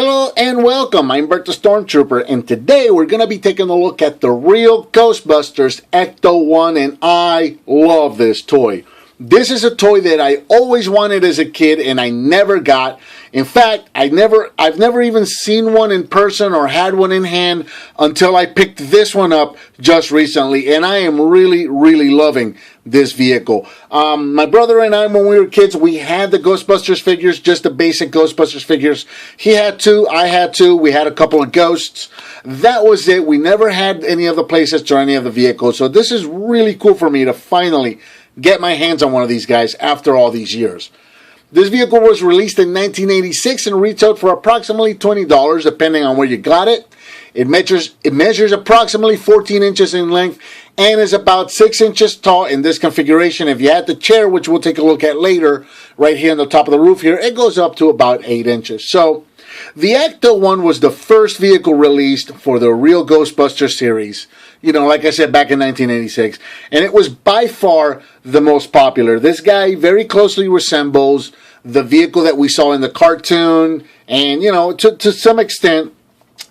Hello and welcome, I'm Bert the Stormtrooper, and today we're going to be taking a look at the Real Ghostbusters Ecto-1, and I love this toy. This is a toy that I always wanted as a kid and I never got. In fact, I've never even seen one in person or had one in hand until I picked this one up just recently, and I am really loving this vehicle. My brother and I, when we were kids, we had the Ghostbusters figures, just the basic Ghostbusters figures. He had two, I had two, we had a couple of ghosts. That was it. We never had any of the playsets or any of the vehicles, so this is really cool for me to finally get my hands on one of these guys after all these years. This vehicle was released in 1986 and retailed for approximately $20 depending on where you got it. It measures approximately 14 inches in length and is about 6 inches tall in this configuration. If you had the chair, which we'll take a look at later, right here on the top of the roof here, it goes up to about 8 inches. So the Ecto-1 was the first vehicle released for the Real Ghostbusters series. You know, like I said, back in 1986. And it was by far the most popular. This guy very closely resembles the vehicle that we saw in the cartoon. And, you know, to some extent,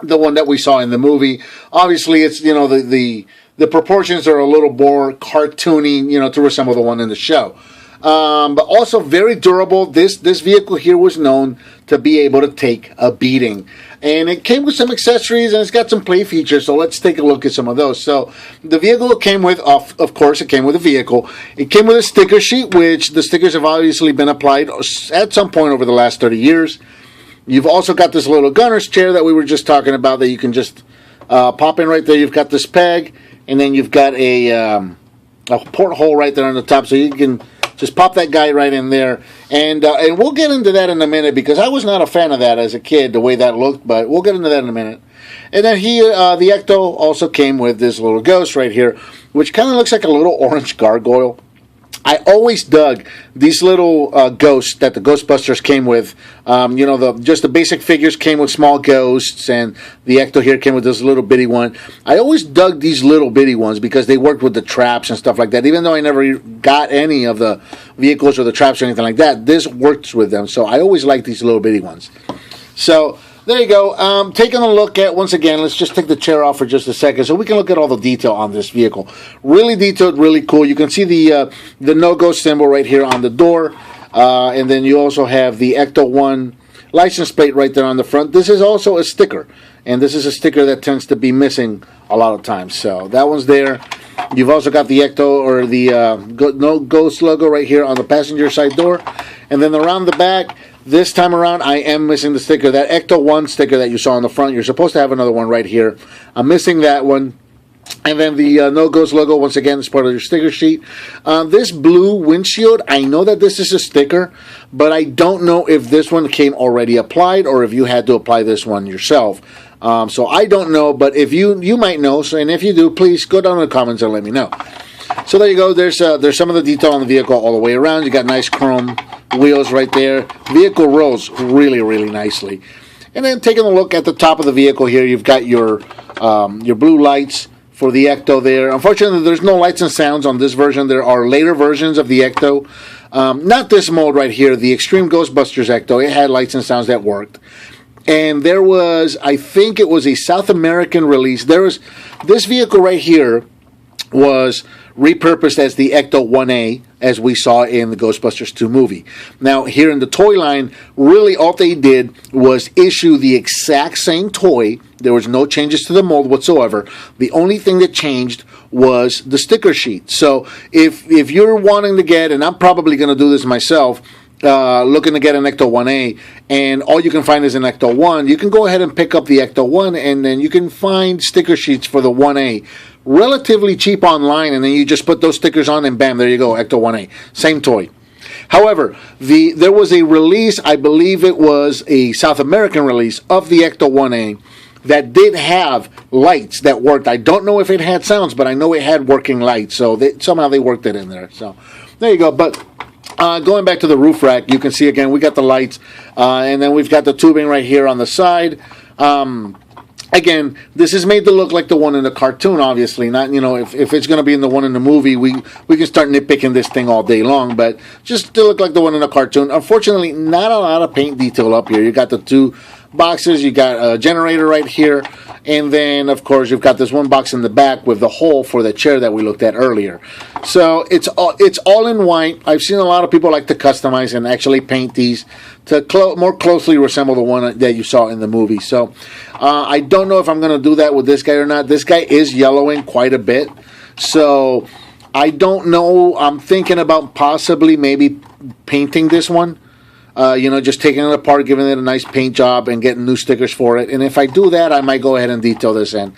the one that we saw in the movie. Obviously, it's, you know, the proportions are a little more cartoony, you know, to resemble the one in the show. But also very durable. This vehicle here was known to be able to take a beating. And it came with some accessories and it's got some play features, so let's take a look at some of those. So the vehicle came with, of course, it came with a vehicle. It came with a sticker sheet, which the stickers have obviously been applied at some point over the last 30 years. You've also got this little gunner's chair that we were just talking about that you can just pop in right there. You've got this peg, and then you've got a porthole right there on the top, so you can just pop that guy right in there. And we'll get into that in a minute because I was not a fan of that as a kid, the way that looked, but we'll get into that in a minute. And then here, the Ecto also came with this little ghost right here, which kind of looks like a little orange gargoyle. I always dug these little ghosts that the Ghostbusters came with. You know, just the basic figures came with small ghosts, and the Ecto here came with this little bitty one. I always dug these little bitty ones because they worked with the traps and stuff like that. Even though I never got any of the vehicles or the traps or anything like that, this works with them. So I always liked these little bitty ones. So there you go. Taking a look at, once again, let's just take the chair off for just a second so we can look at all the detail on this vehicle. Really detailed, really cool. You can see the no-ghost symbol right here on the door. And then you also have the Ecto-1 license plate right there on the front. This is also a sticker. And this is a sticker that tends to be missing a lot of times. So that one's there. You've also got the Ecto or the no ghost logo right here on the passenger side door. And then around the back, this time around, I am missing the sticker. That Ecto-1 sticker that you saw on the front, you're supposed to have another one right here. I'm missing that one. And then the No Ghost logo, once again, is part of your sticker sheet. This blue windshield, I know that this is a sticker, but I don't know if this one came already applied or if you had to apply this one yourself. So I don't know, but if you might know, so, and if you do, please go down in the comments and let me know. So there you go. There's some of the detail on the vehicle all the way around. You got nice chrome wheels right there. Vehicle rolls really nicely. And then taking a look at the top of the vehicle here, you've got your blue lights for the Ecto there. Unfortunately, there's no lights and sounds on this version. There are later versions of the Ecto. Not this mold right here, the Extreme Ghostbusters Ecto. It had lights and sounds that worked. And there was, I think it was a South American release. There was this vehicle right here was repurposed as the Ecto-1A, as we saw in the Ghostbusters 2 movie. Now, here in the toy line, really all they did was issue the exact same toy. There was no changes to the mold whatsoever. The only thing that changed was the sticker sheet. So if you're wanting to get, and I'm probably going to do this myself, looking to get an Ecto-1A, and all you can find is an Ecto-1, you can go ahead and pick up the Ecto-1, and then you can find sticker sheets for the 1A relatively cheap online, and then you just put those stickers on, and bam, there you go, Ecto-1A. Same toy. However, there was a release, I believe it was a South American release of the Ecto-1A that did have lights that worked. I don't know if it had sounds, but I know it had working lights, so somehow they worked it in there. So there you go. But going back to the roof rack, you can see again we got the lights, and then we've got the tubing right here on the side. Again, this is made to look like the one in the cartoon, obviously. Not, you know, if it's going to be in the one in the movie, we can start nitpicking this thing all day long, but just to look like the one in the cartoon. Unfortunately, not a lot of paint detail up here. You got the two boxes. You got a generator right here, and then of course you've got this one box in the back with the hole for the chair that we looked at earlier. So it's all in white. I've seen a lot of people like to customize and actually paint these to more closely resemble the one that you saw in the movie. So I don't know if I'm going to do that with this guy or not. This guy is yellowing quite a bit, so I don't know. I'm thinking about possibly maybe painting this one. Just taking it apart, giving it a nice paint job, and getting new stickers for it. And if I do that, I might go ahead and detail this in.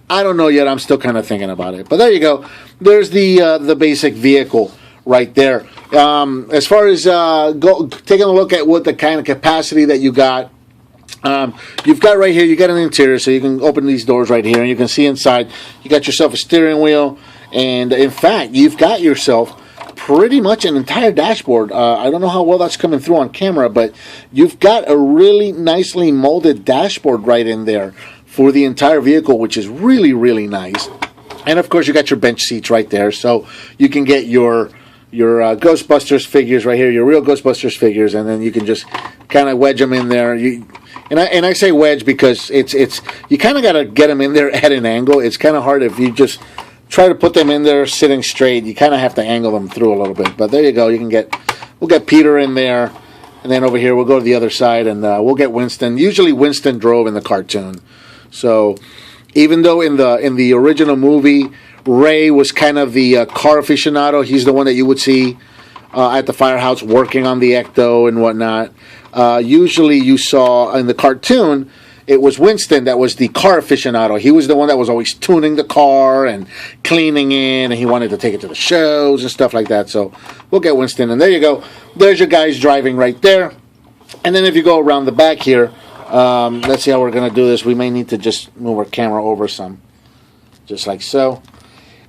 I don't know yet. I'm still kind of thinking about it. But there you go. There's the basic vehicle right there. As far as taking a look at what the kind of capacity that you got, you've got right here, you got an interior, so you can open these doors right here, and you can see inside. You got yourself a steering wheel, and in fact, you've got yourself pretty much an entire dashboard. I don't know how well that's coming through on camera, but you've got a really nicely molded dashboard right in there for the entire vehicle, which is really, really nice. And of course, you got your bench seats right there, so you can get your Ghostbusters figures right here, your Real Ghostbusters figures, and then you can just kind of wedge them in there. And I say wedge because it's you kind of got to get them in there at an angle. It's kind of hard if you just try to put them in there sitting straight. You kind of have to angle them through a little bit. But there you go. We'll get Peter in there, and then over here we'll go to the other side, and we'll get Winston. Usually Winston drove in the cartoon, so even though in the original movie Ray was kind of the car aficionado, he's the one that you would see at the firehouse working on the Ecto and whatnot. Usually you saw in the cartoon, it was Winston that was the car aficionado. He was the one that was always tuning the car and cleaning it, and he wanted to take it to the shows and stuff like that. So we'll get Winston, and there you go. There's your guys driving right there. And then if you go around the back here, let's see how we're going to do this. We may need to just move our camera over some, just like so.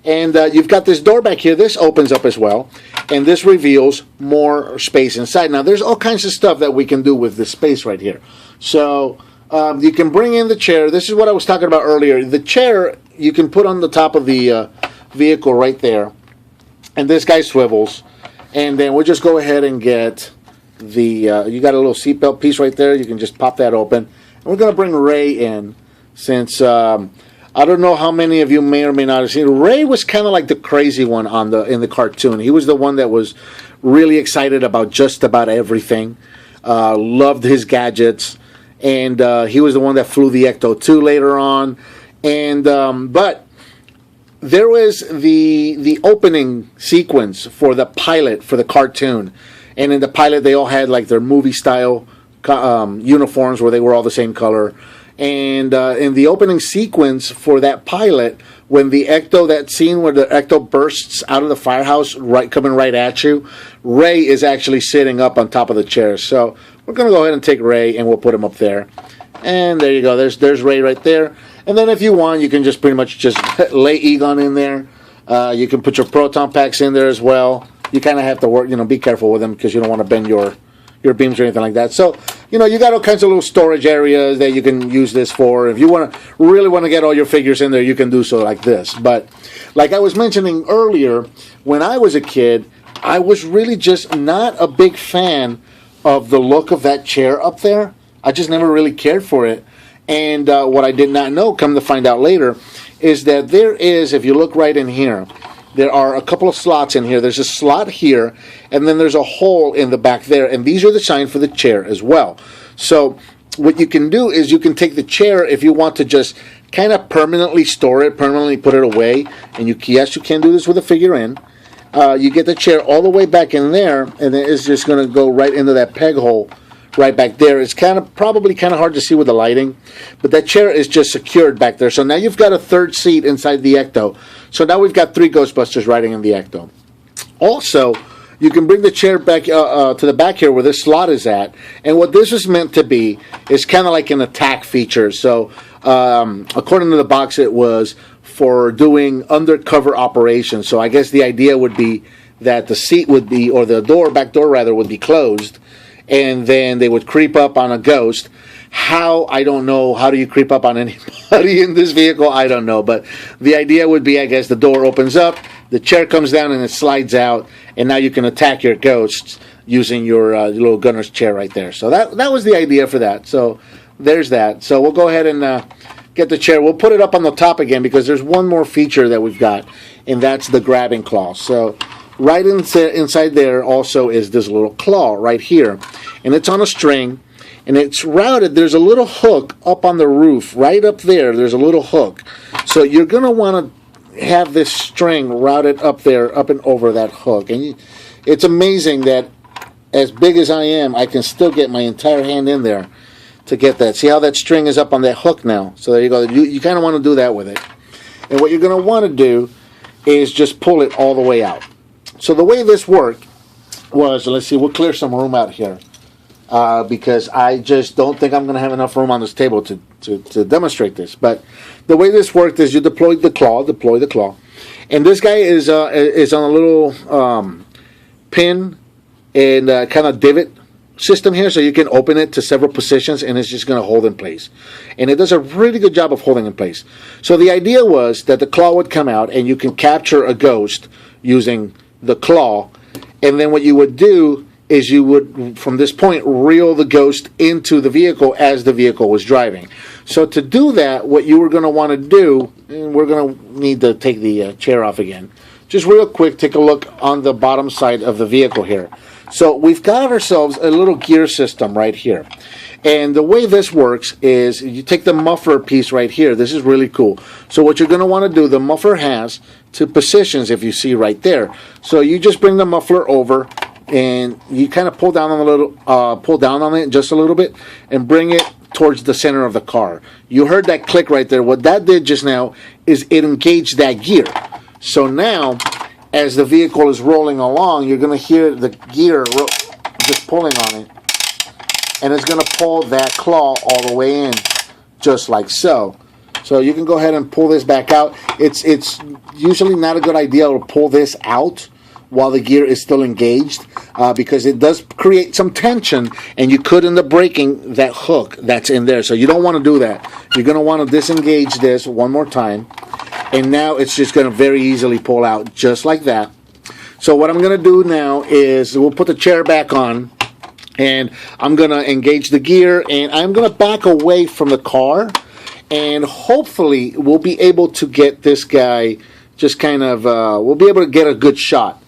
And you've got this door back here. This opens up as well, and this reveals more space inside. Now, there's all kinds of stuff that we can do with this space right here. So you can bring in the chair. This is what I was talking about earlier. The chair you can put on the top of the vehicle right there, and this guy swivels. And then we'll just go ahead and get the, you got a little seatbelt piece right there. You can just pop that open. And we're going to bring Ray in, since I don't know how many of you may or may not have seen. Ray was kind of like the crazy one in the cartoon. He was the one that was really excited about just about everything. Loved his gadgets. And he was the one that flew the Ecto-2 later on. And but there was the opening sequence for the pilot for the cartoon. And in the pilot, they all had like their movie style uniforms where they were all the same color. And in the opening sequence for that pilot, when the Ecto, that scene where the Ecto bursts out of the firehouse, coming right at you, Ray is actually sitting up on top of the chair. So we're going to go ahead and take Ray, and we'll put him up there. And there you go. There's Ray right there. And then if you want, you can just pretty much just lay Egon in there. You can put your proton packs in there as well. You kind of have to work, be careful with them because you don't want to bend your beams or anything like that. So, you got all kinds of little storage areas that you can use this for. If you really want to get all your figures in there, you can do so like this. But like I was mentioning earlier, when I was a kid, I was really just not a big fan of the look of that chair up there. I just never really cared for it. And what I did not know, come to find out later, is that there is, if you look right in here, there are a couple of slots in here. There's a slot here, and then there's a hole in the back there, and these are designed for the chair as well. So what you can do is you can take the chair if you want to just kind of permanently store it, permanently put it away, and yes, you can do this with a figure in. You get the chair all the way back in there, and then it's just going to go right into that peg hole right back there. It's probably kind of hard to see with the lighting, but that chair is just secured back there. So now you've got a third seat inside the Ecto. So now we've got 3 Ghostbusters riding in the Ecto. Also, you can bring the chair back to the back here where this slot is at. And what this is meant to be is kind of like an attack feature. So according to the box, it was for doing undercover operations. So I guess the idea would be that the seat would be, or the back door rather, would be closed. And then they would creep up on a ghost. How? I don't know. How do you creep up on anybody in this vehicle? I don't know. But the idea would be, I guess, the door opens up, the chair comes down, and it slides out. And now you can attack your ghosts using your little gunner's chair right there. So that was the idea for that. So there's that. So we'll go ahead and get the chair. We'll put it up on the top again because there's one more feature that we've got, and that's the grabbing claw. So right inside there also is this little claw right here, and it's on a string, and it's routed. There's a little hook up on the roof, right up there. There's a little hook. So you're going to want to have this string routed up there, up and over that hook. And it's amazing that as big as I am, I can still get my entire hand in there to get that. See how that string is up on that hook now? So there you go. You kind of want to do that with it. And what you're going to want to do is just pull it all the way out. So the way this worked was, let's see, we'll clear some room out here. Because I just don't think I'm going to have enough room on this table to demonstrate this. But the way this worked is you deploy the claw, and this guy is on a little pin and kind of divot system here, so you can open it to several positions, and it's just going to hold in place. And it does a really good job of holding in place. So the idea was that the claw would come out, and you can capture a ghost using the claw, and then what you would do is you would, from this point, reel the ghost into the vehicle as the vehicle was driving. So to do that, what you were going to want to do, and we're going to need to take the chair off again, just real quick, take a look on the bottom side of the vehicle here. So we've got ourselves a little gear system right here. And the way this works is you take the muffler piece right here. This is really cool. So what you're going to want to do, the muffler has two positions, if you see right there. So you just bring the muffler over, and you kind of pull down on it just a little bit, and bring it towards the center of the car. You heard that click right there. What that did just now is it engaged that gear. So now, as the vehicle is rolling along, you're going to hear the gear just pulling on it, and it's going to pull that claw all the way in, just like so. So you can go ahead and pull this back out. It's usually not a good idea to pull this out while the gear is still engaged, because it does create some tension, and you could end up breaking that hook that's in there. So you don't want to do that. You're going to want to disengage this one more time, and now it's just going to very easily pull out just like that. So what I'm going to do now is we'll put the chair back on, and I'm going to engage the gear, and I'm going to back away from the car, and hopefully we'll be able to get this guy just kind of, we'll be able to get a good shot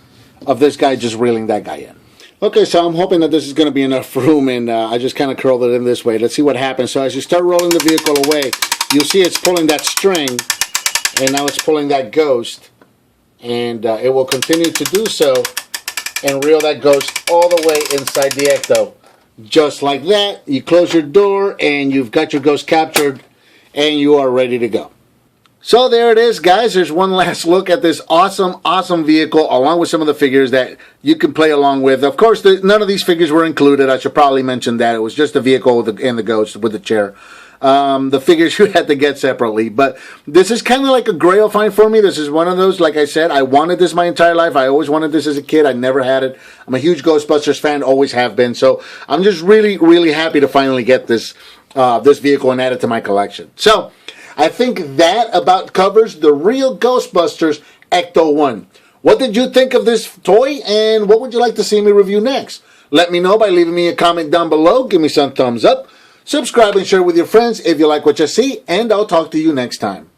of this guy just reeling that guy in. Okay, so I'm hoping that this is going to be enough room, and I just kind of curled it in this way. Let's see what happens. So as you start rolling the vehicle away, you'll see it's pulling that string, and now it's pulling that ghost, and it will continue to do so and reel that ghost all the way inside the Ecto. Just like that, you close your door, and you've got your ghost captured, and you are ready to go. So there it is, guys. There's one last look at this awesome vehicle, along with some of the figures that you can play along with. Of course, none of these figures were included. I should probably mention that. It was just the vehicle and the ghost with the chair. The figures you had to get separately. But this is kind of like a grail find for me. This is one of those, like I said, I wanted this my entire life. I always wanted this as a kid. I never had it. I'm a huge Ghostbusters fan, always have been. So I'm just really happy to finally get this vehicle and add it to my collection. So I think that about covers the Real Ghostbusters Ecto-1. What did you think of this toy, and what would you like to see me review next? Let me know by leaving me a comment down below. Give me some thumbs up. Subscribe and share with your friends if you like what you see, and I'll talk to you next time.